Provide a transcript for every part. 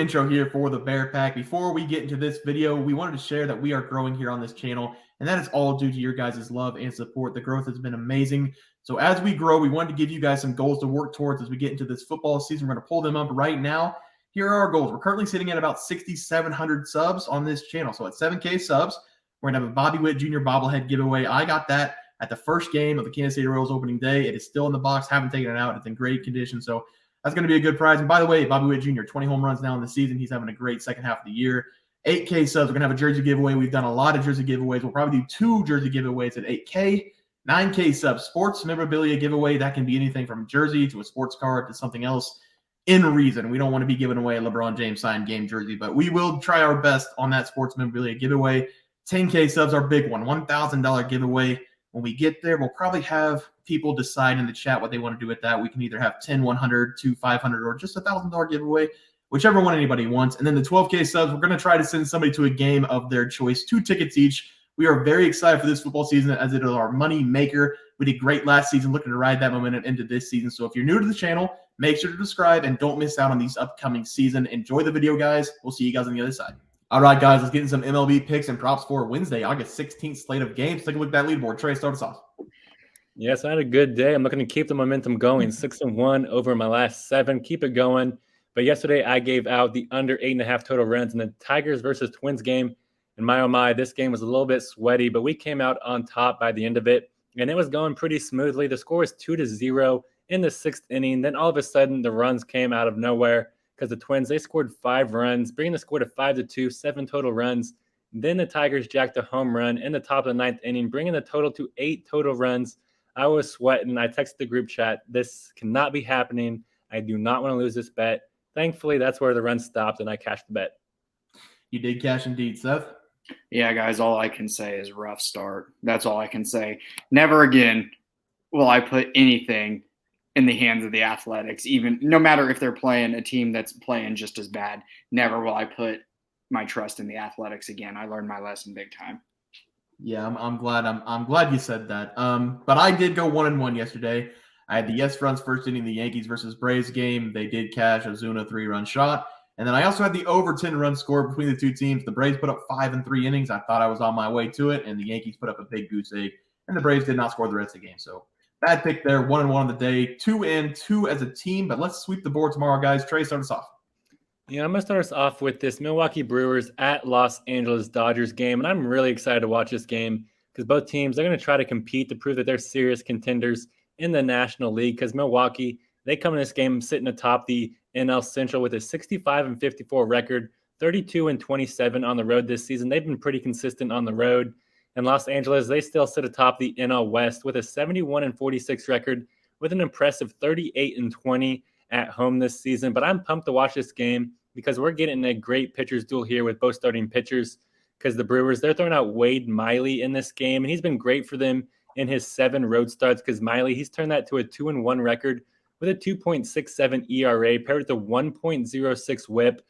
intro here for the Bear Pack. Before we get into this video, we wanted to share that we are growing here on this channel, and that is all due to your guys' love and support. The growth has been amazing. So as we grow, we wanted to give you guys some goals to work towards as we get into this football season. We're going to pull them up right now. Here are our goals. We're currently sitting at about 6,700 subs on this channel. So at 7K subs, we're going to have a Bobby Witt Jr. bobblehead giveaway. I got that at the first game of the Kansas City Royals opening day. It is still in the box. Haven't taken it out. It's in great condition. So that's going to be a good prize. And by the way, Bobby Witt Jr., 20 home runs now in the season. He's having a great second half of the year. 8K subs. We're going to have a jersey giveaway. We've done a lot of jersey giveaways. We'll probably do 2 jersey giveaways at 8K. 9K subs. Sports memorabilia giveaway. That can be anything from a jersey to a sports card to something else in reason. We don't want to be giving away a LeBron James signed game jersey, but we will try our best on that sports memorabilia giveaway. 10K subs, our big one. $1,000 giveaway. When we get there, we'll probably have people decide in the chat what they want to do with that. We can either have 10, 100, 2, 500, or just $1,000 giveaway, whichever one anybody wants. And then the 12K subs, we're going to try to send somebody to a game of their choice, 2 tickets each. We are very excited for this football season as it is our money maker. We did great last season, looking to ride that momentum into this season. So if you're new to the channel, make sure to subscribe and don't miss out on these upcoming season. Enjoy the video, guys. We'll see you guys on the other side. All right, guys, let's get into some MLB picks and props for Wednesday, August 16th slate of games. Take a look at that leaderboard. Trey, start us off. Yes, I had a good day. I'm looking to keep the momentum going. 6-1 over my last 7. Keep it going. But yesterday I gave out the under 8.5 total runs in the Tigers versus Twins game. And my, oh my, this game was a little bit sweaty, but we came out on top by the end of it. And it was going pretty smoothly. The score was 2-0 in the 6th inning. Then all of a sudden the runs came out of nowhere because the Twins, they scored 5 runs, bringing the score to 5-2, 7 total runs. Then the Tigers jacked a home run in the top of the 9th inning, bringing the total to 8 total runs. I was sweating. I texted the group chat, this cannot be happening. I do not want to lose this bet. Thankfully, that's where the run stopped, and I cashed the bet. You did cash indeed, Seth. Yeah, guys, all I can say is rough start. That's all I can say. Never again will I put anything in the hands of the Athletics, even no matter if they're playing a team that's playing just as bad. Never will I put my trust in the Athletics again. I learned my lesson big time. Yeah, I'm glad you said that. But I did go 1-1 yesterday. I had the yes runs first inning, the Yankees versus Braves game. They did cash Ozuna 3-run shot. And then I also had the over 10 run score between the 2 teams. The Braves put up 5 in 3 innings. I thought I was on my way to it, and the Yankees put up a big goose egg, and the Braves did not score the rest of the game. So bad pick there. 1-1 on the day. 2-2 as a team, but let's sweep the board tomorrow, guys. Trey, start us off. Yeah, I'm going to start us off with this Milwaukee Brewers at Los Angeles Dodgers game, and I'm really excited to watch this game because both teams, they're going to try to compete to prove that they're serious contenders in the National League because Milwaukee, they come in this game sitting atop the NL Central with a 65-54 record, 32-27 on the road this season. They've been pretty consistent on the road. And Los Angeles, they still sit atop the NL West with a 71-46 record with an impressive 38-20 at home this season. But I'm pumped to watch this game because we're getting a great pitchers duel here with both starting pitchers because the Brewers, they're throwing out Wade Miley in this game, and he's been great for them in his 7 road starts because Miley, he's turned that to a 2-1 record with a 2.67 ERA paired with a 1.06 whip.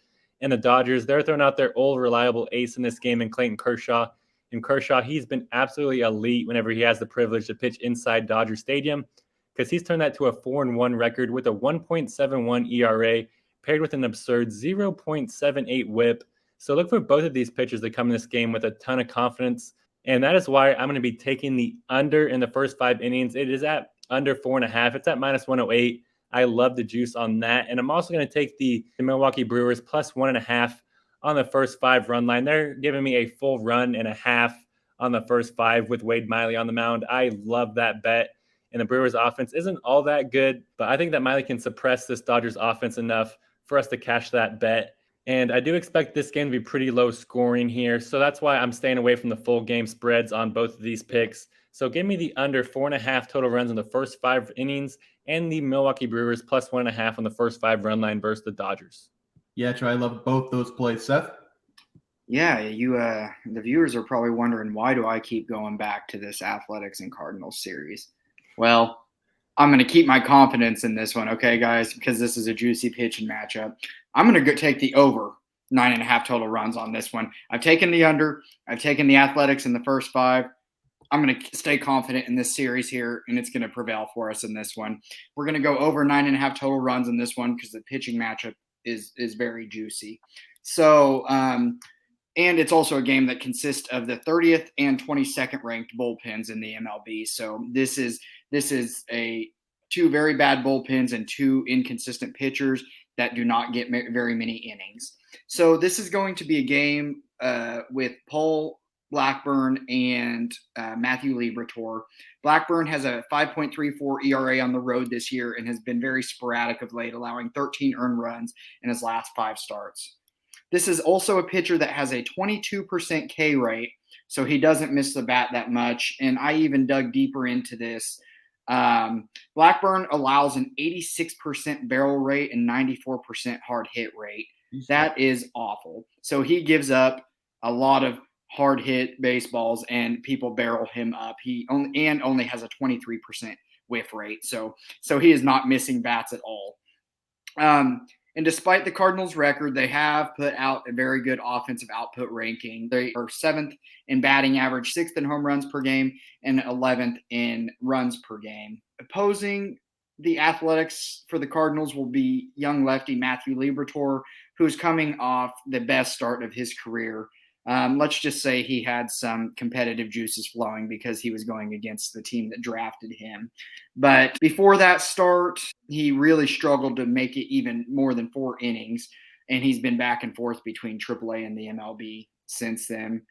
And the Dodgers, they're throwing out their old reliable ace in this game in Clayton Kershaw. And Kershaw, he's been absolutely elite whenever he has the privilege to pitch inside Dodger Stadium because he's turned that to a 4-1 record with a 1.71 ERA paired with an absurd 0.78 whip. So look for both of these pitchers to come in this game with a ton of confidence. And that is why I'm going to be taking the under in the first 5 innings. It is at under 4.5. It's at -108. I love the juice on that. And I'm also going to take the Milwaukee Brewers plus 1.5 on the first 5 run line. They're giving me a full run and a half on the first 5 with Wade Miley on the mound. I love that bet. And the Brewers offense isn't all that good, but I think that Miley can suppress this Dodgers offense enough for us to cash that bet. And I do expect this game to be pretty low scoring here. So that's why I'm staying away from the full game spreads on both of these picks. So give me the under 4.5 total runs in the first 5 innings and the Milwaukee Brewers plus 1.5 on the first 5 run line versus the Dodgers. Yeah, Trey, I love both those plays. Seth? Yeah, the viewers are probably wondering, why do I keep going back to this Athletics and Cardinals series? Well, I'm going to keep my confidence in this one, okay, guys, because this is a juicy pitching matchup. I'm going to take the over 9.5 total runs on this one. I've taken the under. I've taken the Athletics in the first 5. I'm going to stay confident in this series here, and it's going to prevail for us in this one. We're going to go over 9.5 total runs in this one because the pitching matchup is very juicy. So, and it's also a game that consists of the 30th and 22nd ranked bullpens in the MLB. So this is two very bad bullpens and two inconsistent pitchers that do not get very many innings. So this is going to be a game with Paul Blackburn and Matthew Liberatore. Blackburn has a 5.34 ERA on the road this year and has been very sporadic of late, allowing 13 earned runs in his last 5 starts. This is also a pitcher that has a 22% K rate, so he doesn't miss the bat that much. And I even dug deeper into this. Blackburn allows an 86% barrel rate and 94% hard hit rate. That is awful. So he gives up a lot of hard hit baseballs and people barrel him up. He only has a 23% whiff rate. So he is not missing bats at all. And despite the Cardinals' record, they have put out a very good offensive output ranking. They are 7th in batting average, 6th in home runs per game, and 11th in runs per game. Opposing the Athletics for the Cardinals will be young lefty Matthew Liberatore, who's coming off the best start of his career. Let's just say he had some competitive juices flowing because he was going against the team that drafted him. But before that start, he really struggled to make it even more than 4 innings, and he's been back and forth between AAA and the MLB since then.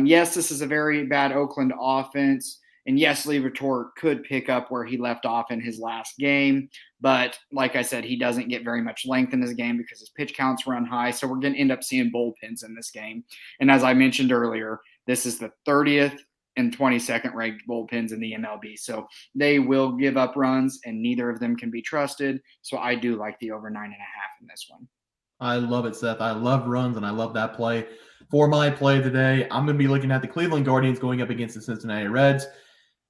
Yes, this is a very bad Oakland offense, and yes, Liberatore could pick up where he left off in his last game, but like I said, he doesn't get very much length in his game because his pitch counts run high, so we're going to end up seeing bullpens in this game. And as I mentioned earlier, this is the 30th and 22nd ranked bullpens in the MLB, so they will give up runs, and neither of them can be trusted, so I do like the over 9.5 in this one. I love it, Seth. I love runs, and I love that play. For my play today, I'm going to be looking at the Cleveland Guardians going up against the Cincinnati Reds.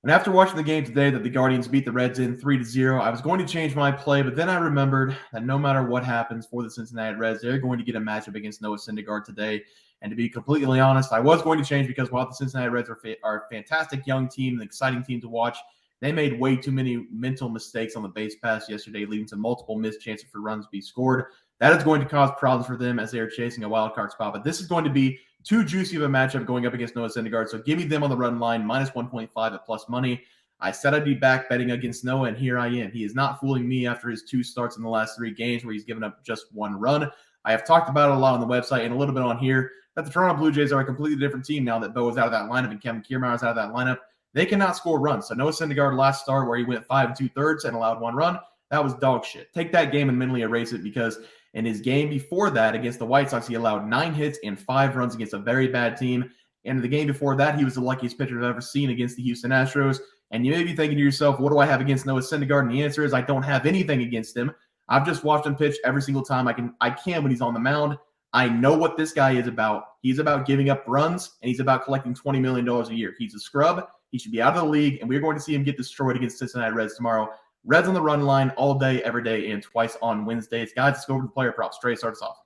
And after watching the game today that the Guardians beat the Reds in 3-0, I was going to change my play, but then I remembered that no matter what happens for the Cincinnati Reds, they're going to get a matchup against Noah Syndergaard today. And to be completely honest, I was going to change because while the Cincinnati Reds are a fantastic young team, an exciting team to watch, they made way too many mental mistakes on the base pass yesterday, leading to multiple missed chances for runs to be scored. That is going to cause problems for them as they are chasing a wild card spot. But this is going to be too juicy of a matchup going up against Noah Syndergaard. So give me them on the run line, minus 1.5 at plus money. I said I'd be back betting against Noah, and here I am. He is not fooling me after his 2 starts in the last 3 games where he's given up just 1 run. I have talked about it a lot on the website and a little bit on here that the Toronto Blue Jays are a completely different team now that Bo is out of that lineup and Kevin Kiermaier is out of that lineup. They cannot score runs. So Noah Syndergaard last start where he went 5 2/3 and allowed 1 run, that was dog shit. Take that game and mentally erase it because in his game before that against the White Sox, he allowed 9 hits and 5 runs against a very bad team. And the game before that, he was the luckiest pitcher I've ever seen against the Houston Astros. And you may be thinking to yourself, what do I have against Noah Syndergaard? And the answer is I don't have anything against him. I've just watched him pitch every single time I can when he's on the mound. I know what this guy is about. He's about giving up runs, and he's about collecting $20 million a year. He's a scrub. He should be out of the league, and we're going to see him get destroyed against Cincinnati Reds tomorrow. Reds on the run line all day, every day, and twice on Wednesdays. Guys, let's go over to the player props. Trey, start us off.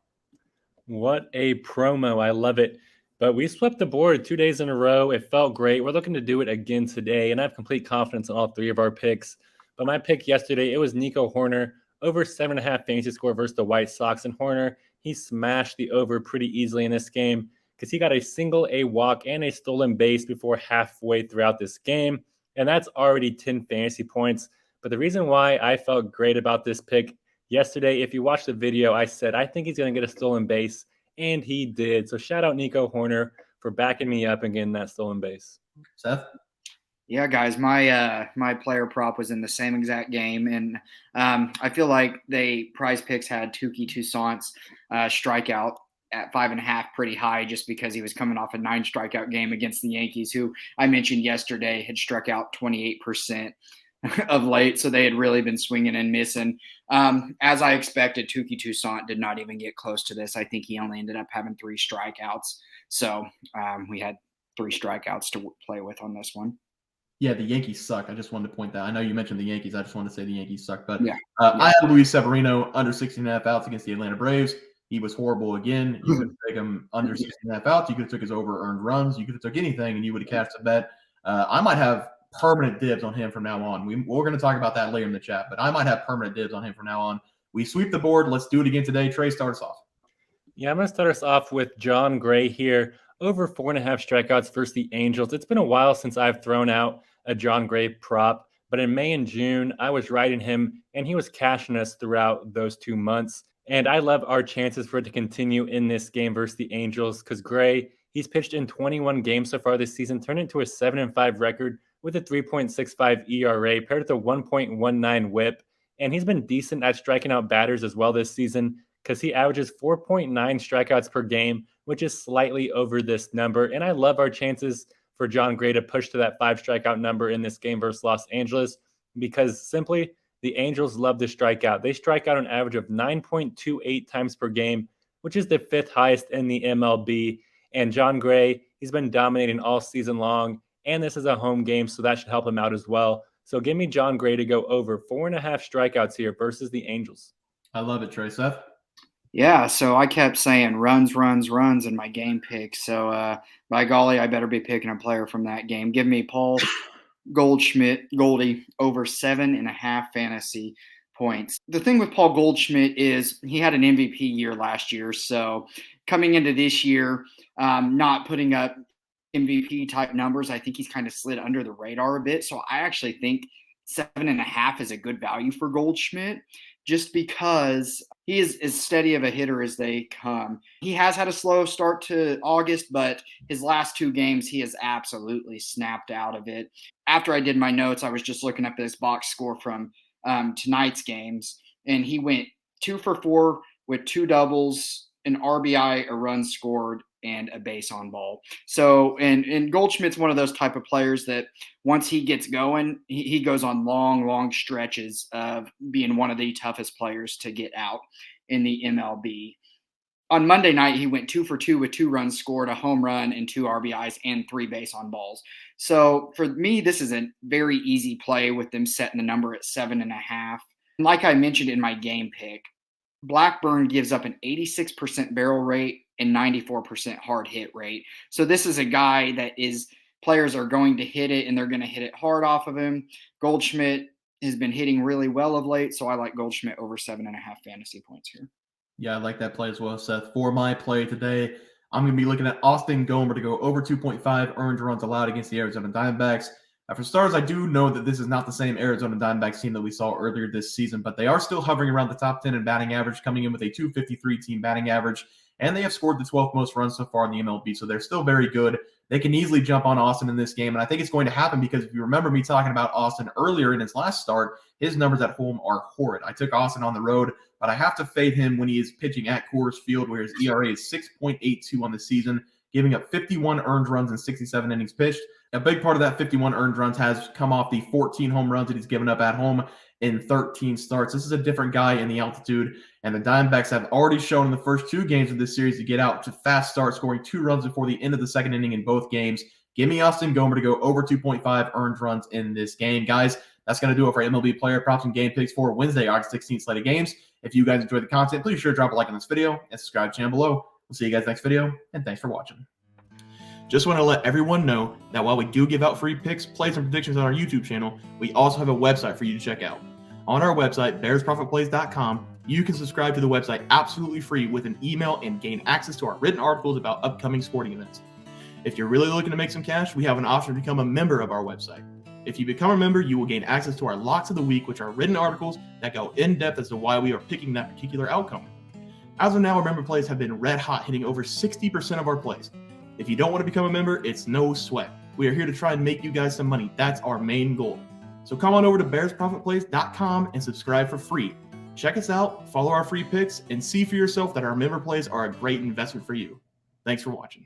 What a promo. I love it. But we swept the board 2 days in a row. It felt great. We're looking to do it again today, and I have complete confidence in all 3 of our picks. But my pick yesterday, it was Nico Hoerner, over 7.5 fantasy score versus the White Sox. And Hoerner, he smashed the over pretty easily in this game because he got a single, a walk, and a stolen base before halfway throughout this game. And that's already 10 fantasy points. But the reason why I felt great about this pick yesterday, if you watched the video, I said, I think he's going to get a stolen base. And he did. So shout out Nico Hoerner for backing me up and getting that stolen base. Seth? Yeah, guys, my player prop was in the same exact game, and I feel like PrizePicks had Touki Toussaint's strikeout at 5.5 pretty high just because he was coming off a 9 strikeout game against the Yankees, who I mentioned yesterday had struck out 28% of late, so they had really been swinging and missing. As I expected, Touki Toussaint did not even get close to this. I think he only ended up having 3 strikeouts, so we had 3 strikeouts to play with on this one. Yeah, the Yankees suck. I just wanted to point that. I know you mentioned the Yankees. I just wanted to say the Yankees suck. But yeah. I had Luis Severino under 16.5 outs against the Atlanta Braves. He was horrible again. You could take him under 16.5 outs. You could have took his over-earned runs. You could have took anything, and you would have cashed a bet. I might have permanent dibs on him from now on. We're going to talk about that later in the chat, but I might have permanent dibs on him from now on. we sweep the board. Let's do it again today. Trey, start us off. Yeah, I'm going to start us off with Jon Gray here. Over 4.5 strikeouts versus the Angels. It's been a while since I've thrown out a Jon Gray prop, but in May and June, I was riding him, and he was cashing us throughout those 2 months. And I love our chances for it to continue in this game versus the Angels because Gray, he's pitched in 21 games so far this season, turned into a 7-5 record with a 3.65 ERA paired with a 1.19 whip. And he's been decent at striking out batters as well this season because he averages 4.9 strikeouts per game, which is slightly over this number. And I love our chances for Jon Gray to push to that 5 strikeout number in this game versus Los Angeles because simply the Angels love to strike out. They strike out an average of 9.28 times per game, which is the 5th highest in the MLB. And Jon Gray, he's been dominating all season long, and this is a home game, so that should help him out as well. So give me Jon Gray to go over 4.5 strikeouts here versus the Angels. I love it, Trey. Seth? Yeah, so I kept saying runs in my game pick. So by golly, I better be picking a player from that game. Give me Paul Goldie, over 7.5 fantasy points. The thing with Paul Goldschmidt is he had an MVP year last year. So coming into this year, not putting up MVP type numbers, I think he's kind of slid under the radar a bit. So I actually think 7.5 is a good value for Goldschmidt just because he is as steady of a hitter as they come. He has had a slow start to August, but his last 2 games, he has absolutely snapped out of it. After I did my notes, I was just looking up this box score from tonight's games, and he went 2 for 4 with 2 doubles, an RBI, a run scored, and a base on ball. So, and Goldschmidt's one of those type of players that once he gets going, he goes on long stretches of being one of the toughest players to get out in the MLB. On Monday night, he went 2 for 2 with 2 runs scored, a home run, and 2 RBIs, and 3 base on balls. So for me, this is a very easy play with them setting the number at 7.5. Like I mentioned in my game pick, Blackburn gives up an 86% barrel rate and 94% hard hit rate. So this is a guy that players are going to hit it, and they're going to hit it hard off of him. Goldschmidt has been hitting really well of late, so I like Goldschmidt over 7.5 fantasy points here. Yeah, I like that play as well, Seth. For my play today, I'm going to be looking at Austin Gomber to go over 2.5 earned runs allowed against the Arizona Diamondbacks. For starters, I do know that this is not the same Arizona Diamondbacks team that we saw earlier this season, but they are still hovering around the top 10 in batting average, coming in with a 253 team batting average, and they have scored the 12th most runs so far in the MLB, so they're still very good. They can easily jump on Austin in this game, and I think it's going to happen because if you remember me talking about Austin earlier in his last start, his numbers at home are horrid. I took Austin on the road, but I have to fade him when he is pitching at Coors Field, where his ERA is 6.82 on the season, giving up 51 earned runs in 67 innings pitched. A big part of that 51 earned runs has come off the 14 home runs that he's given up at home in 13 starts. This is a different guy in the altitude, and the Diamondbacks have already shown in the first 2 games of this series to get out to fast start, scoring 2 runs before the end of the second inning in both games. Give me Austin Gomber to go over 2.5 earned runs in this game. Guys, that's going to do it for MLB player props and game picks for Wednesday, August 16th slate of games. If you guys enjoyed the content, please sure to drop a like on this video and subscribe to the channel below. We'll see you guys next video, and thanks for watching. Just want to let everyone know that while we do give out free picks, plays, and predictions on our YouTube channel, we also have a website for you to check out. On our website, bearsprofitplays.com, you can subscribe to the website absolutely free with an email and gain access to our written articles about upcoming sporting events. If you're really looking to make some cash, we have an option to become a member of our website. If you become a member, you will gain access to our Locks of the Week, which are written articles that go in depth as to why we are picking that particular outcome. As of now, our member plays have been red hot, hitting over 60% of our plays. If you don't want to become a member, it's no sweat. We are here to try and make you guys some money. That's our main goal. So come on over to bearsprofitplays.com and subscribe for free. Check us out, follow our free picks, and see for yourself that our member plays are a great investment for you. Thanks for watching.